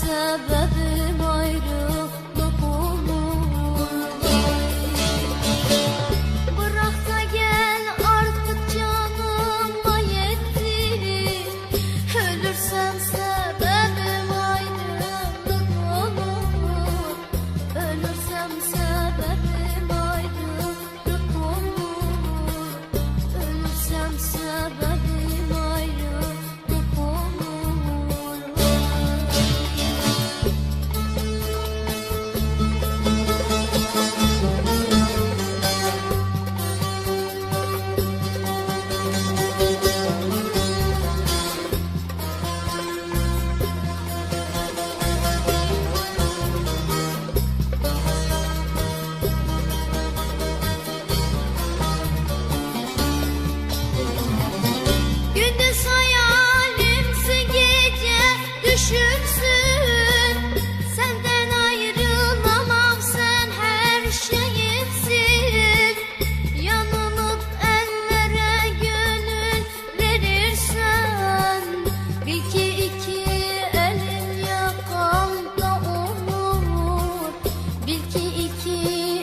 sebebim ayrılık olur. Bırak da gel artık canıma yetti. Ölürsem sebebim ayrılık olur. Ölürsem sebebim ayrılık olur. Ölürsem sebebim ayrılık olur. Gündüz hayalimsin, gece düşümsün. Senden ayrılamam, sen her şeyimsin. Yanılıp ellere gönül verirsen, bil ki iki elin yakanda olur. Bil ki iki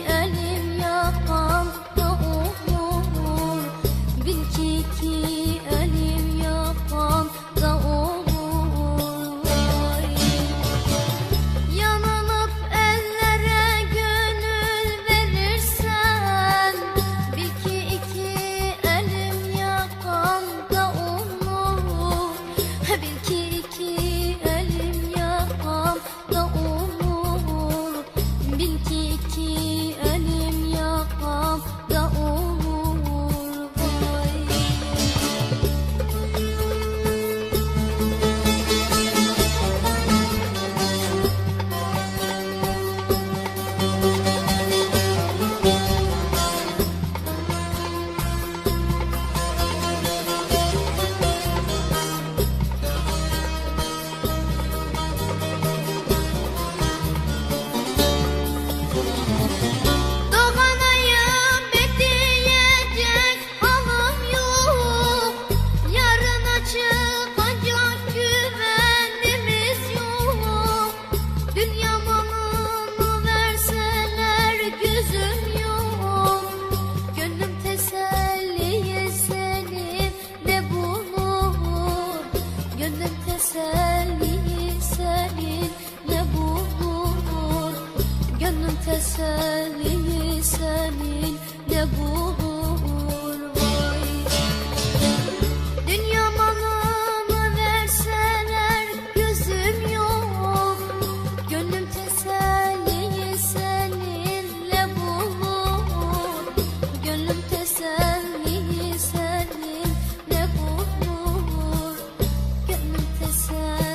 elim yakanda olur. Bil ki iki elim yakanda olur. Yanılıp ellere gönül verirsen, bil ki iki elim yakanda olur. Bil ki iki elim yakanda olur. Bil ki iki elim yakanda olur. Doğanayım bekleyecek halim yok. Yarına çıkacak güvenimiz yok. Dünya malını verseler gözüm yok. Gönlüm teselliyi seninle bulur. Gönlüm teselliyi seninle bulur. Gönlüm teselliyi seninle bulur. Vay. Dünya malını verseler gözüm yok. Gönlüm teselliyi seninle bulur. Gönlüm teselliyi seninle bulur. Gönlüm teselliyi